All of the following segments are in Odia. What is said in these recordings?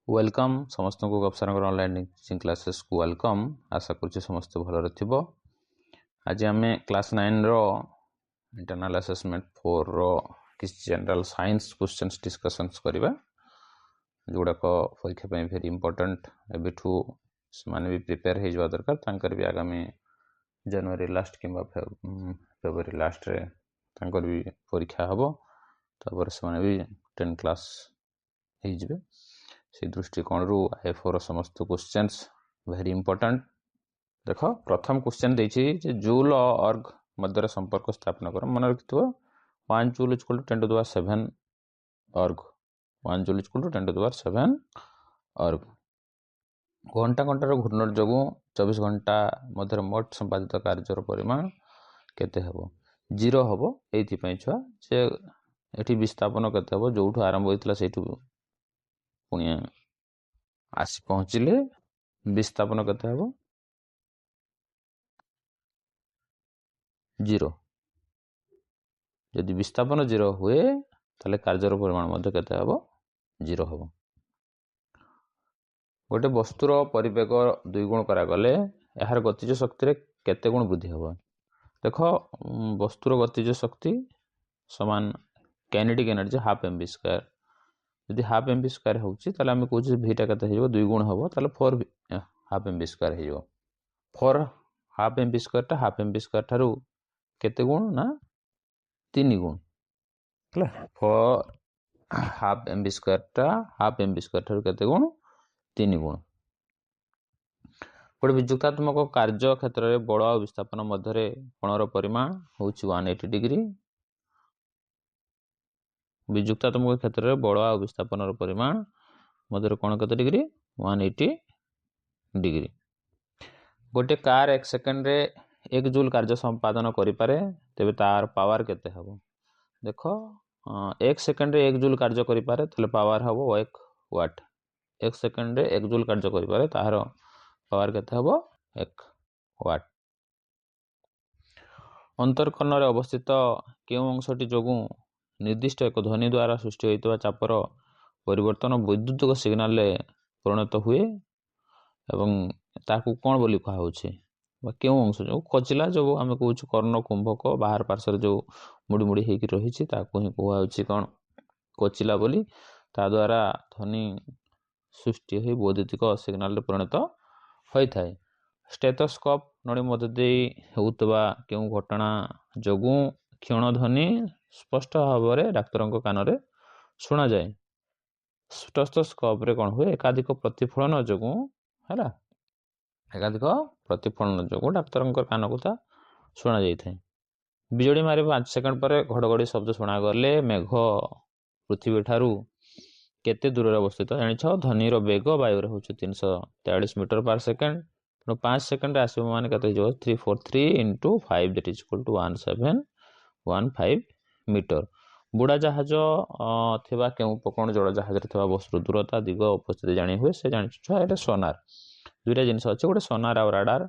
वेलकम समस्त को गपसार ऑनलाइन टीचिंग क्लासेस को वेलकम। आशा करुच्चे समस्त भलरे थिबो। आज आम क्लास 9 रो इंटरनल असेसमेंट 4 रो किस जनरल साइंस क्वेश्चंस डिस्कशंस करबा जोड़ाक परीक्षा पे वेरी इंपोर्टेंट एबिठू माने भी प्रिपेयर हो जावा दरकार तांकर भी आगामी जनवरी लास्ट किंबा फेब्रुआरी लास्ट रे तांकर भी परीक्षा हबो तबर से माने भी 10 क्लास हो जिवे से दृष्टिकोण आईएफओ समस्त क्वेश्चंस वेरी इंपोर्टेंट। देख प्रथम क्वेश्चन देछि जे जूल और अर्ग मध्य संपर्क स्थापन कर मन रखिथो 1 joule equal to 10 to the 7 erg 1 joule equal to 10 to the 7 erg. घंटा घंटार घूर्णन जोगु 24 घंटा मध्य मोट संपादित कार्यर परिमाण केते हबो 0 हबो। एथि पई छुआ जे एठी विस्थापन केते हबो जोठू आरंभ होइतला सेठू पुणी आसी पहुँचले विस्थापन केते हबो 0। यदि विस्थापन 0 हुए ताले कार्यर परिमाण मध्य केते हबो 0 हबो। गोटे वस्तुर परिवेग 2 गुण करा गले यार गतिज शक्ति रे केते गुण वृद्धि हबो। देखो वस्तुर गतिज शक्ति समान kinetic energy half m b square. यदि हाफ एम बी स्क्वायर होउची ताले हम कहूची भीटा केते हेजो 2 गुण हबो ताले 4 हाफ एम बी स्क्वायर हेजो। 4 हाफ एम बी स्क्वायर ता हाफ एम बी स्क्वायर थारु केते गुण ना 3 गुण हला 4 हाफ एम बी स्क्वायर ता हाफ एम बी स्क्वायर थारु केते गुण 3 गुण। गोटे विजुक्तात्मक कार्य क्षेत्र में बड़ और विस्थापन मध्य कोणर परिमाण होउची 180 डिग्री। विजुक्तात्मक क्षेत्र में बड़ और विस्थापन परिमाण मध्य कोण केते डिग्री 180 डिग्री। गोटे कार 1 सेकंड रे 1 जूल कार्य संपादन करि पारे तेबे तार पावर केते हबो। देखो 1 सेकंड रे 1 जूल कार्य करि पारे तले पावर हबो 1 वाट। 1 सेकंड रे 1 जूल कार्य करि पारे तार पावर केते हबो 1 वाट। अंतरकर्ण रे अवस्थित केउ अंशटी जोगु निर्दिष्ट एक ध्वनि द्वारा सृष्टि होइतबा चापर परिवर्तन वैद्युतिक सिग्नल रे परिणत हुए एवं ताकू कोन बोली कहा होछि बा केउ अंश जो खचिला जो हम कहूछ कर्ण कुंभक बाहर पार्श्व जो मुड़ी मुड़ी हेकि रहिछि ताकू ही कहवा होछि कोन कोचिला बोली। ता द्वारा ध्वनि सृष्टि होई वैद्युतिक सिग्नल रे परिणत होई थाए। स्टेथोस्कोप नड़ी मध्य दे होउतबा केउ घटना जोगु क्षण ध्वनि स्पष्ट भाव रे डाक्तरन को कान रे सुना जाए। स्टेथोस्कोप रे कोन हुए एकाधिक प्रतिफलन जोगु हला एकाधिक प्रतिफलन जोगु डाक्तरन को कान को ता सुना जाई थाए। बिजली मारे 5 सेकंड पर घड़घड़ी शब्द सुना गले मेघ पृथ्वी ठारू केते दूर रे अवस्थित जानि छ ध्वनि रो वेग वायु रे होछ 343 मीटर पर सेकंड। 5 सेकंड आसो माने कते जो 343 into 5 that is equal to 1715 metre. बुड़ा जहाज थिबा केउ उपकरण जड़ जहाज रे थिबा वस्तु दूरता दिग उपस्थिति जानि हुए से जानि छ एटा सोनार। दुईटा जिनिस अछि गोटे सोनार और राडार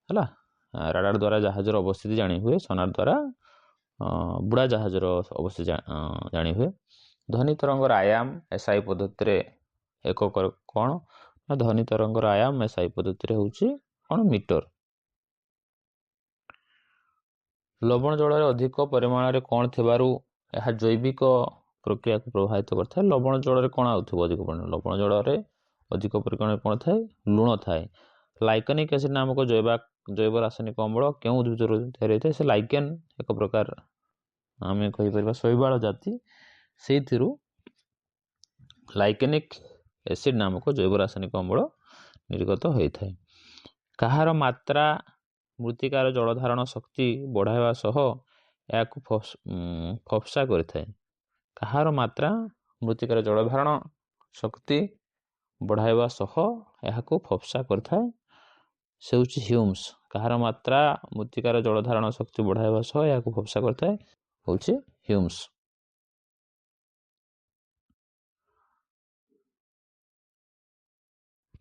हला। राडार द्वारा जहाज रो अवस्थिति जानि हुए सोनार द्वारा बुड़ा जहाज रो अवस्थिति जानि हुए। ध्वनि तरंगर आयाम एसआई पद्धति रे एक कोन ना ध्वनि तरंगर आयाम एसआई पद्धति रे होउची कोन मीटर। लवण जल रे अधिक परिमाण रे कोन थिबारु यह जैविक प्रक्रिया को प्रभावित करथाय। लवण जल रे कोन आउथबो अधिक परिमाण लवण जल रे अधिक परिमाण कोन थाय लूण थाय। लाइकेनिक एसिड नामक जैव रासायनिक अम्ल केउ उद्भिद रो तैयार होय से लाइकेन एक प्रकार आमे कहि परबा शैवाल जाति सेथिरु लाइकेनिक एसिड नामक जैव रासायनिक अम्ल निर्गत होई थाय। कहार मात्रा मृत्तिकार जल धारण शक्ति बढ़ावा सह याकु फफसा करथाय। कहार मात्रा मृत्तिकार जल धारण शक्ति बढ़ावा सह याकु फफसा करथाय से होछि ह्यूम्स। कहार मात्रा मृत्तिकार जल धारण शक्ति बढ़ावा सह याकु फफसा करथाय होछि ह्यूम्स।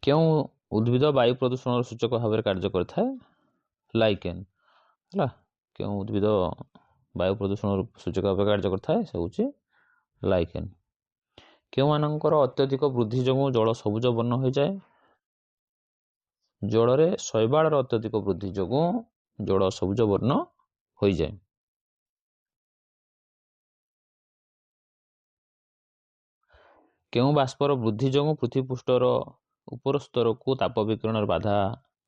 क्यों उद्भिद वायु प्रदूषण सूचक भाव कार्य करता है लाइकेन हला। क्यों उद्भिद वायु प्रदूषण सूचक भाव कार्य करता है से होछि लाइकेन। କେଉଁମାନଙ୍କର ଅତ୍ୟଧିକ ବୃଦ୍ଧି ଯୋଗୁଁ ଜଳ ସବୁଜ ବର୍ଣ୍ଣ ହୋଇଯାଏ? ଜଳରେ ଶୈବାଳର ଅତ୍ୟଧିକ ବୃଦ୍ଧି ଯୋଗୁଁ ଜଳ ସବୁଜ ବର୍ଣ୍ଣ ହୋଇଯାଏ। କେଉଁ ବାଷ୍ପର ବୃଦ୍ଧି ଯୋଗୁଁ ପୃଥିବୀ ପୃଷ୍ଠର ଉପର ସ୍ତରକୁ ତାପ ବିକିରଣର ବାଧା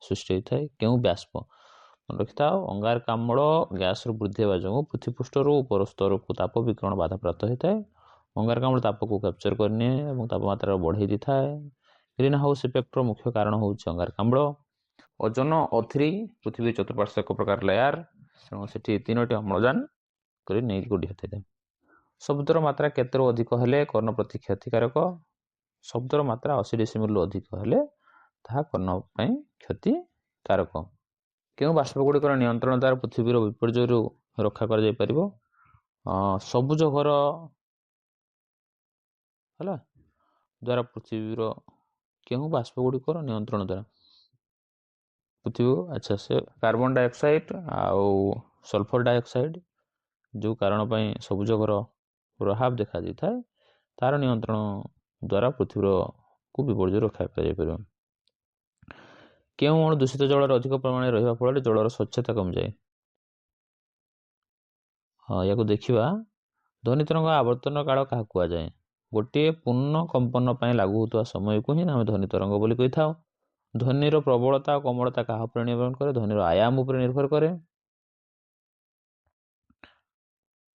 ସୃଷ୍ଟି ହୋଇଥାଏ? କେଉଁ ବାଷ୍ପ? ମନେ ରଖିଥାଅ, ଅଙ୍ଗାରକାମ୍ଳ ଗ୍ୟାସର ବୃଦ୍ଧି ହେବା ଯୋଗୁଁ ପୃଥିବୀ ପୃଷ୍ଠରୁ ଉପର ସ୍ତରକୁ ତାପ ବିକିରଣ ବାଧାପ୍ରାପ୍ତ ହୋଇଥାଏ। ଅଙ୍ଗାରକାମ୍ଳ ତାପକୁ କ୍ୟାପଚର କରିନିଏ ଏବଂ ତାପମାତ୍ରା ବଢ଼ାଇ ଦେଇଥାଏ। ଗ୍ରୀନ ହାଉସ୍ ଇଫେକ୍ଟର ମୁଖ୍ୟ କାରଣ ହେଉଛି ଅଙ୍ଗାରକାମ୍ଳ। ଓଜୋନ O3 ପୃଥିବୀ ଚତୁଃପାର୍ଶ୍ୱ ଏକ ପ୍ରକାର ଲେୟାର, ତେଣୁ ସେଠି 3ଟି ଅମ୍ଳଜାନ କରି ନେଇକି ଗୋଟି ହୋଇଥାଏ। ଶବ୍ଦର ମାତ୍ରା କେତେରୁ ଅଧିକ ହେଲେ କର୍ଣ୍ଣ ପ୍ରତି କ୍ଷତିକାରକ? ଶବ୍ଦର ମାତ୍ରା 80 ଡେସିବେଲରୁ ଅଧିକ ହେଲେ ତାହା କର୍ଣ୍ଣ ପାଇଁ କ୍ଷତିକାରକ। କେଉଁ ବାଷ୍ପ ଗୁଡ଼ିକର ନିୟନ୍ତ୍ରଣ ଦ୍ୱାରା ପୃଥିବୀର ବିପର୍ଯ୍ୟୟରୁ ରକ୍ଷା କରାଯାଇପାରିବ? ସବୁଜ ଘର ହେଲା ଦ୍ୱାରା ପୃଥିବୀର କେଉଁ ବାଷ୍ପ ଗୁଡ଼ିକର ନିୟନ୍ତ୍ରଣ ଦ୍ୱାରା ପୃଥିବୀ ଆଚ୍ଛା ସେ କାର୍ବନ ଡାଇଅକ୍ସାଇଡ୍ ଆଉ ସଲଫର ଡାଇଅକ୍ସାଇଡ୍ ଯେଉଁ କାରଣ ପାଇଁ ସବୁଜ ଘର ପ୍ରଭାବ ଦେଖାଯାଇଥାଏ ତାର ନିୟନ୍ତ୍ରଣ ଦ୍ୱାରା ପୃଥିବୀକୁ ବିପର୍ଯ୍ୟୟ ରକ୍ଷା କରାଯାଇପାରିବ। କେଉଁ ଅଣୁ ଦୂଷିତ ଜଳରେ ଅଧିକ ପରିମାଣରେ ରହିବା ଫଳରେ ଜଳର ସ୍ୱଚ୍ଛତା କମିଯାଏ? ୟାକୁ ଦେଖିବା। ଧ୍ୱନି ତରଙ୍ଗ ଆବର୍ତ୍ତନ କାଳ କାହାକୁ କୁହାଯାଏ? ଗୋଟିଏ ପୂର୍ଣ୍ଣ କମ୍ପନ ପାଇଁ ଲାଗୁ ହେଉଥିବା ସମୟକୁ ହିଁ ଆମେ ଧ୍ୱନି ତରଙ୍ଗ ବୋଲି କହିଥାଉ। ଧ୍ୱନିର ପ୍ରବଳତା ଓ କୋମଳତା କାହା ଉପରେ ନିର୍ଭର କରେ? ଧ୍ୱନିର ଆୟାମ ଉପରେ ନିର୍ଭର କରେ।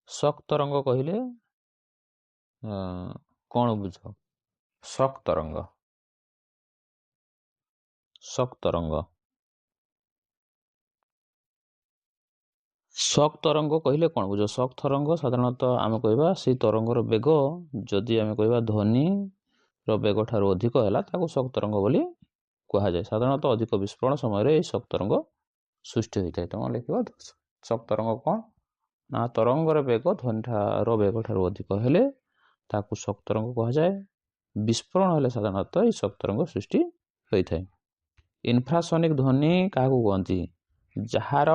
ଶକ୍ ତରଙ୍ଗ କହିଲେ କ'ଣ ବୁଝ? ଶକ୍ ତରଙ୍ଗ। ଶକ୍ ତରଙ୍ଗ ଶକ୍ ତରଙ୍ଗ କହିଲେ କ'ଣ ବୁଝ? ଶକ୍ ତରଙ୍ଗ ସାଧାରଣତଃ ଆମେ କହିବା ସେଇ ତରଙ୍ଗର ବେଗ ଯଦି ଆମେ କହିବା ଧ୍ୱନିର ବେଗ ଠାରୁ ଅଧିକ ହେଲା ତାକୁ ଶକ୍ ତରଙ୍ଗ ବୋଲି କୁହାଯାଏ। ସାଧାରଣତଃ ଅଧିକ ବିସ୍ଫୋରଣ ସମୟରେ ଏହି ଶକ୍ ତରଙ୍ଗ ସୃଷ୍ଟି ହୋଇଥାଏ। ତେଣୁ ଲେଖିବା ଶକ୍ ତରଙ୍ଗ କ'ଣ ନା ତରଙ୍ଗର ବେଗ ଧ୍ୱନିର ବେଗ ଠାରୁ ଅଧିକ ହେଲେ ତାକୁ ଶକ୍ ତରଙ୍ଗ କୁହାଯାଏ। ବିସ୍ଫୋରଣ ହେଲେ ସାଧାରଣତଃ ଏହି ଶକ୍ ତରଙ୍ଗ ସୃଷ୍ଟି ହୋଇଥାଏ। ଇନଫ୍ରାସୋନିକ୍ ଧ୍ୱନି କାହାକୁ କୁହନ୍ତି? ଯାହାର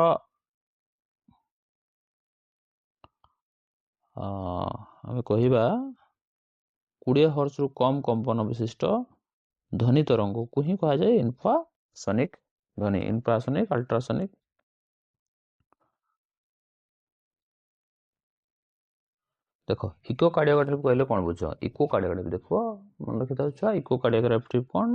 ଆମେ କହିବା 20 ହର୍ଟ୍ଜରୁ କମ୍ କମ୍ପନ ବିଶିଷ୍ଟ ଧ୍ୱନି ତରଙ୍ଗକୁ ହିଁ କୁହାଯାଏ ଇନଫ୍ରାସୋନିକ୍ ଧ୍ୱନି। ଇନଫ୍ରାସୋନିକ୍, ଅଲ୍ଟ୍ରାସୋନିକ୍। ଦେଖ ଇକୋକାର୍ଡ଼ିଓଗ୍ରାଫି କହିଲେ କ'ଣ ବୁଝ? ଇକୋକାର୍ଡ଼ିଓଗ୍ରାଫି ଦେଖ ମନେ ରଖିଥାଉ ଛୁଆ। ଇକୋକାର୍ଡ଼ିଓଗ୍ରାଫି କ'ଣ?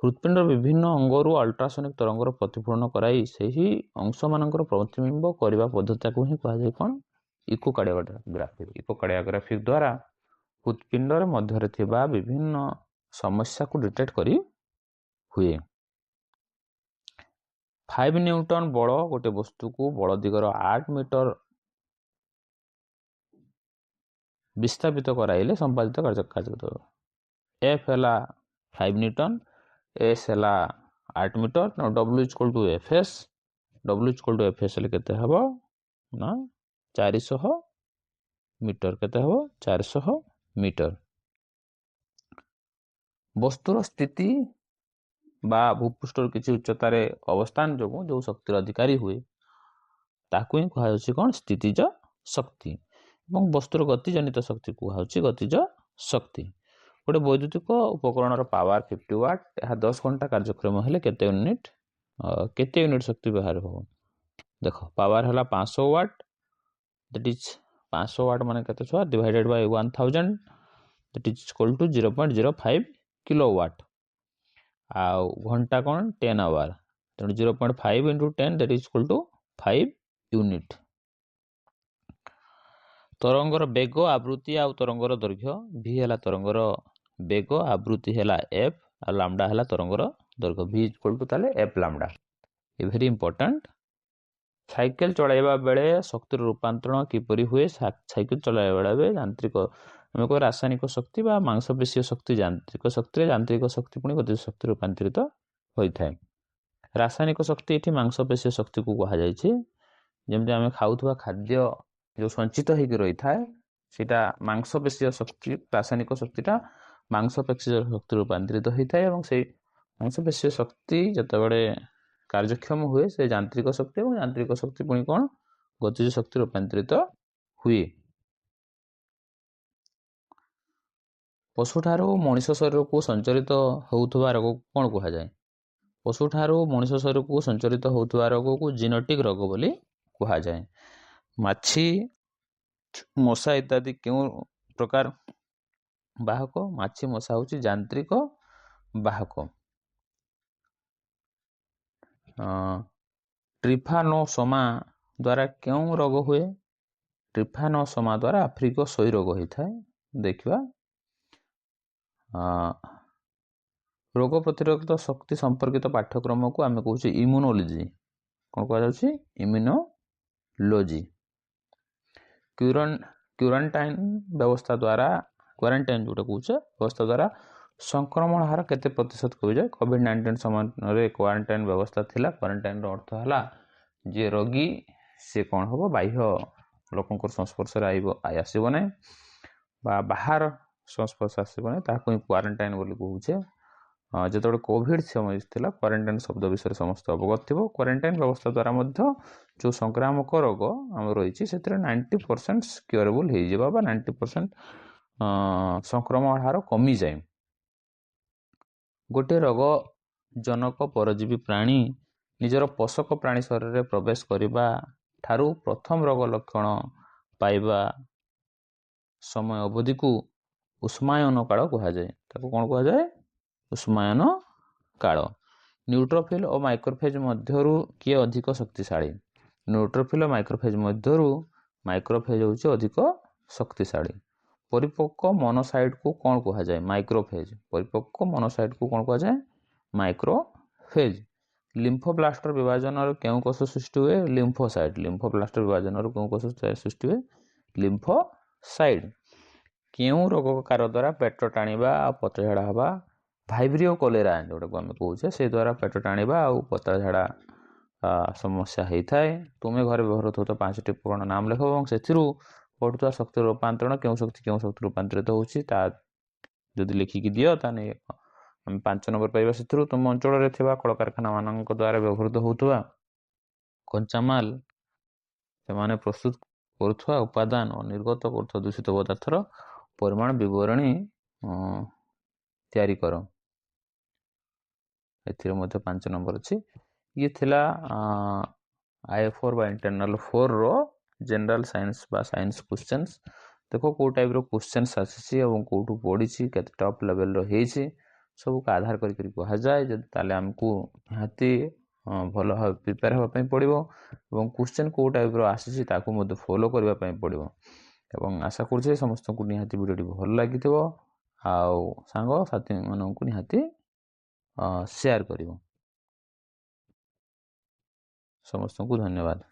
ହୃତ୍ପିଣ୍ଡର ବିଭିନ୍ନ ଅଙ୍ଗରୁ ଅଲ୍ଟ୍ରାସୋନିକ୍ ତରଙ୍ଗର ପ୍ରତିଫଳନ କରାଇ ସେହି ଅଂଶମାନଙ୍କର ପ୍ରତିବିମ୍ବ କରିବା ପଦ୍ଧତିକୁ ହିଁ କୁହାଯାଏ କ'ଣ? ଇକୋକାର୍ଡ଼ିଓଗ୍ରାଫି। ଇକୋକାର୍ଡ଼ିଓଗ୍ରାଫି ଦ୍ୱାରା ହୃତ୍ପିଣ୍ଡର ମଧ୍ୟରେ ଥିବା ବିଭିନ୍ନ ସମସ୍ୟାକୁ ଡିଟେକ୍ଟ କରି ହୁଏ। 5 ନ୍ୟୁଟନ ବଳ ଗୋଟେ ବସ୍ତୁକୁ ବଳ ଦିଗର 8 ମିଟର ବିସ୍ଥାପିତ କରାଇଲେ ସମ୍ପାଦିତ କାର୍ଯ୍ୟ। F ହେଲା 5 ନ୍ୟୁଟନ, S ହେଲା 8 ମିଟର, ତେଣୁ W = FS। W = FS ହେଲେ କେତେ ହେବ ନା 400 ମିଟର। କେତେ ହେବ? 400 ମିଟର। ବସ୍ତୁର ସ୍ଥିତି ବା ଭୂପୃଷ୍ଠରୁ କିଛି ଉଚ୍ଚତାରେ ଅବସ୍ଥାନ ଯୋଗୁଁ ଯେଉଁ ଶକ୍ତିର ଅଧିକାରୀ ହୁଏ ତାକୁ ହିଁ କୁହାଯାଉଛି କ'ଣ? ସ୍ଥିତିଜ ଶକ୍ତି। ଏବଂ ବସ୍ତୁର ଗତିଜନିତ ଶକ୍ତି କୁହାଯାଉଛି ଗତିଜ ଶକ୍ତି। ଗୋଟେ ବୈଦ୍ୟୁତିକ ଉପକରଣର ପାୱାର 50 ୱାଟ୍, ଏହା 10 ଘଣ୍ଟା କାର୍ଯ୍ୟକ୍ଷମ ହେଲେ କେତେ ୟୁନିଟ୍ ଶକ୍ତି ବ୍ୟବହାର ହେବ? ଦେଖ ପାୱାର ହେଲା 500 ୱାଟ୍, ଦ୍ୟାଟ୍ ଇଜ୍ 500 ୱାଟ୍ ମାନେ କେତେ ଛୁଆ? Divided by 1000, that is equal to 0.05 kilowatt. ଆଉ ଘଣ୍ଟା କ'ଣ? 10 ଆୱାର, ତେଣୁ 0.5 × 10 that is equal to 5 unit. ତରଙ୍ଗର ବେଗ, ଆବୃତ୍ତି ଆଉ ତରଙ୍ଗର ଦୈର୍ଘ୍ୟ। V ହେଲା ତରଙ୍ଗର ବେଗ, ଆବୃତ୍ତି ହେଲା F ଆଉ ଲାମ୍ଡା ହେଲା ତରଙ୍ଗର ଦୈର୍ଘ୍ୟ। V = ତାହେଲେ F lambda. A very important. Cycle ଚଳାଇବା ବେଳେ ଶକ୍ତିର ରୂପାନ୍ତରଣ କିପରି ହୁଏ? ସାଇକେଲ ଚଳାଇବା ବେଳେ ଯାନ୍ତ୍ରିକ ଆମେ କହିବା ରାସାୟନିକ ଶକ୍ତି ବା ମାଂସପେଶୀୟ ଶକ୍ତି ଯାନ୍ତ୍ରିକ ଶକ୍ତିରେ, ଯାନ୍ତ୍ରିକ ଶକ୍ତି ପୁଣି ଗତିଜ ଶକ୍ତି ରୂପାନ୍ତରିତ ହୋଇଥାଏ। ରାସାୟନିକ ଶକ୍ତି ଏଠି ମାଂସପେଶୀୟ ଶକ୍ତିକୁ କୁହାଯାଇଛି। ଯେମିତି ଆମେ ଖାଉଥିବା ଖାଦ୍ୟ ଯେଉଁ ସଞ୍ଚିତ ହେଇକି ରହିଥାଏ ସେଇଟା ମାଂସପେଶୀୟ ଶକ୍ତି, ରାସାୟନିକ ଶକ୍ତିଟା ମାଂସପେଶୀୟ ଶକ୍ତି ରୂପାନ୍ତରିତ ହୋଇଥାଏ ଏବଂ ସେଇ ମାଂସପେଶୀୟ ଶକ୍ତି ଯେତେବେଳେ କାର୍ଯ୍ୟକ୍ଷମ ହୁଏ ସେ ଯାନ୍ତ୍ରିକ ଶକ୍ତି, ଏବଂ ଯାନ୍ତ୍ରିକ ଶକ୍ତି ପୁଣି କ'ଣ? ଗତିଜ ଶକ୍ତି ରୂପାନ୍ତରିତ ହୁଏ। ପଶୁଠାରୁ ମଣିଷ ଶରୀରକୁ ସଞ୍ଚାରିତ ହେଉଥିବା ରୋଗକୁ କ'ଣ କୁହାଯାଏ? ପଶୁଠାରୁ ମଣିଷ ଶରୀରକୁ ସଞ୍ଚାରିତ ହେଉଥିବା ରୋଗକୁ ଜିନେଟିକ୍ ରୋଗ ବୋଲି କୁହାଯାଏ। ମାଛି, ମଶା ଇତ୍ୟାଦି କେଉଁ ପ୍ରକାର ବାହକ? ମାଛି, ମଶା ହେଉଛି ଯାନ୍ତ୍ରିକ ବାହକ। ଟ୍ରିପାନୋସୋମା ଦ୍ୱାରା କେଉଁ ରୋଗ ହୁଏ? ଟ୍ରିପାନୋସୋମା ଦ୍ୱାରା ଆଫ୍ରିକୀୟ ସଇ ରୋଗ ହୋଇଥାଏ। ଦେଖିବା, ରୋଗ ପ୍ରତିରୋଧକ ଶକ୍ତି ସମ୍ପର୍କିତ ପାଠ୍ୟକ୍ରମକୁ ଆମେ କହୁଛେ ଇମ୍ୟୁନୋଲୋଜି। କ'ଣ କୁହାଯାଉଛି? ଇମ୍ୟୁନୋଲୋଜି। କ୍ୱାରେଣ୍ଟାଇନ୍ ବ୍ୟବସ୍ଥା ଦ୍ୱାରା, କ୍ୱାରେଣ୍ଟାଇନ୍ ଯେଉଁଟା କହୁଛେ ବ୍ୟବସ୍ଥା ଦ୍ୱାରା ସଂକ୍ରମଣ ହାର କେତେ ପ୍ରତିଶତ କମିଯାଏ? କୋଭିଡ୍-19 ସମୟରେ କ୍ୱାରେଣ୍ଟାଇନ୍ ବ୍ୟବସ୍ଥା ଥିଲା। କ୍ୱାରେଣ୍ଟାଇନ୍ର ଅର୍ଥ ହେଲା ଯିଏ ରୋଗୀ ସେ କ'ଣ ହେବ? ବାହ୍ୟ ଲୋକଙ୍କର ସଂସ୍ପର୍ଶରେ ଆସିବ ନାହିଁ ବା ବାହାର ସଂସ୍ପର୍ଶ ଆସିବ ନାହିଁ, ତାହାକୁ ହିଁ କ୍ୱାରେଣ୍ଟାଇନ୍ ବୋଲି କହୁଛେ। ଯେତେବେଳେ କୋଭିଡ୍ ସମୟ ଥିଲା, କ୍ୱାରେଣ୍ଟାଇନ୍ ଶବ୍ଦ ବିଷୟରେ ସମସ୍ତେ ଅବଗତ ଥିବ। କ୍ୱାରେଣ୍ଟାଇନ୍ ବ୍ୟବସ୍ଥା ଦ୍ୱାରା ମଧ୍ୟ ଯେଉଁ ସଂକ୍ରାମକ ରୋଗ ଆମର ରହିଛି ସେଥିରେ 90% କ୍ୟୁରେବୁଲ୍ ହେଇଯିବ ବା 90% ସଂକ୍ରମଣ ହାର କମିଯାଏ। ଗୋଟିଏ ରୋଗଜନକ ପରଜୀବୀ ପ୍ରାଣୀ ନିଜର ପୋଷକ ପ୍ରାଣୀ ଶରୀରରେ ପ୍ରବେଶ କରିବା ଠାରୁ ପ୍ରଥମ ରୋଗ ଲକ୍ଷଣ ପାଇବା ସମୟ ଅବଧିକୁ ଉଷ୍ମାୟନ କାଳ କୁହାଯାଏ। ତାକୁ କ'ଣ କୁହାଯାଏ? ଉଷ୍ମାୟନ କାଳ। ନ୍ୟୁଟ୍ରୋଫିଲ୍ ଓ ମାଇକ୍ରୋଫେଜ୍ ମଧ୍ୟରୁ କିଏ ଅଧିକ ଶକ୍ତିଶାଳୀ? ନ୍ୟୁଟ୍ରୋଫିଲ୍ ଓ ମାଇକ୍ରୋଫେଜ୍ ମଧ୍ୟରୁ ମାଇକ୍ରୋଫେଜ୍ ହେଉଛି ଅଧିକ ଶକ୍ତିଶାଳୀ। ପରିପକ୍ୱ ମୋନୋସାଇଟ୍କୁ କ'ଣ କୁହାଯାଏ? ମାଇକ୍ରୋଫେଜ୍। ପରିପକ୍ୱ ମୋନୋସାଇଟ୍କୁ କ'ଣ କୁହାଯାଏ? ମାଇକ୍ରୋଫେଜ୍। ଲିମ୍ଫୋବ୍ଲାଷ୍ଟର ବିଭାଜନରୁ କେଉଁ କୋଷ ସୃଷ୍ଟି ହୁଏ? ଲିମ୍ଫୋସାଇଟ୍। ଲିମ୍ଫୋବ୍ଲାଷ୍ଟର ବିଭାଜନରୁ କେଉଁ କୋଷ ସୃଷ୍ଟି ହୁଏ? ଲିମ୍ଫୋସାଇଟ୍। କେଉଁ ରୋଗକାର ଦ୍ୱାରା ପେଟ ଟାଣିବା ଆଉ ପତଳା ଝାଡ଼ା ହେବା? ଭାଇବ୍ରିଓ କୋଲେରା ଯେଉଁଟାକୁ ଆମେ କହୁଛେ ସେ ଦ୍ୱାରା ପେଟ ଟାଣିବା ଆଉ ପତଳା ଝାଡ଼ା ସମସ୍ୟା ହେଇଥାଏ। ତୁମେ ଘରେ ବ୍ୟବହୃତ ହେଉଥିବା 5ଟି ପୁରାଣ ନାମ ଲେଖ ଏବଂ ସେଥିରୁ ଘଟୁଥିବା ଶକ୍ତିର ରୂପାନ୍ତରଣ କେଉଁ ଶକ୍ତି ରୂପାନ୍ତରିତ ହେଉଛି ତା ଯଦି ଲେଖିକି ଦିଅ ତାହେଲେ ଆମେ 5 ନମ୍ବର ପାଇବା। ସେଥିରୁ ତୁମ ଅଞ୍ଚଳରେ ଥିବା କଳକାରଖାନାମାନଙ୍କ ଦ୍ୱାରା ବ୍ୟବହୃତ ହେଉଥିବା କଞ୍ଚାମାଲ, ସେମାନେ ପ୍ରସ୍ତୁତ କରୁଥିବା ଉପାଦାନ ଓ ନିର୍ଗତ କରୁଥିବା ଦୂଷିତ ପଦାର୍ଥର ପରିମାଣ ବିବରଣୀ ତିଆରି କର। ଏଥିରେ ମଧ୍ୟ 5 ନମ୍ବର ଅଛି। ଇଏ ଥିଲା IA4 ବା ଇଣ୍ଟରନାଲ 4ର ଜେନେରାଲ ସାଇନ୍ସ ବା ସାଇନ୍ସ କ୍ୱେଶ୍ଚନ୍ସ। ଦେଖ କେଉଁ ଟାଇପ୍ର କ୍ୱେଶ୍ଚନ୍ସ ଆସିଛି ଏବଂ କେଉଁଠୁ ପଡ଼ିଛି, କେତେ ଟପ୍ ଲେଭେଲର ହେଇଛି, ସବୁକୁ ଆଧାର କରିକି କୁହାଯାଏ। ଯଦି ତାହେଲେ ଆମକୁ ନିହାତି ଭଲ ଭାବେ ପ୍ରିପେୟାର ହେବା ପାଇଁ ପଡ଼ିବ ଏବଂ କ୍ୱେଶ୍ଚନ୍ କେଉଁ ଟାଇପ୍ର ଆସିଛି ତାକୁ ମଧ୍ୟ ଫଲୋ କରିବା ପାଇଁ ପଡ଼ିବ। ଏବଂ ଆଶା କରୁଛି ସମସ୍ତଙ୍କୁ ନିହାତି ଭିଡ଼ିଓଟି ଭଲ ଲାଗିଥିବ ଆଉ ସାଙ୍ଗସାଥିମାନଙ୍କୁ ନିହାତି ସେୟାର କରିବ। ସମସ୍ତଙ୍କୁ ଧନ୍ୟବାଦ।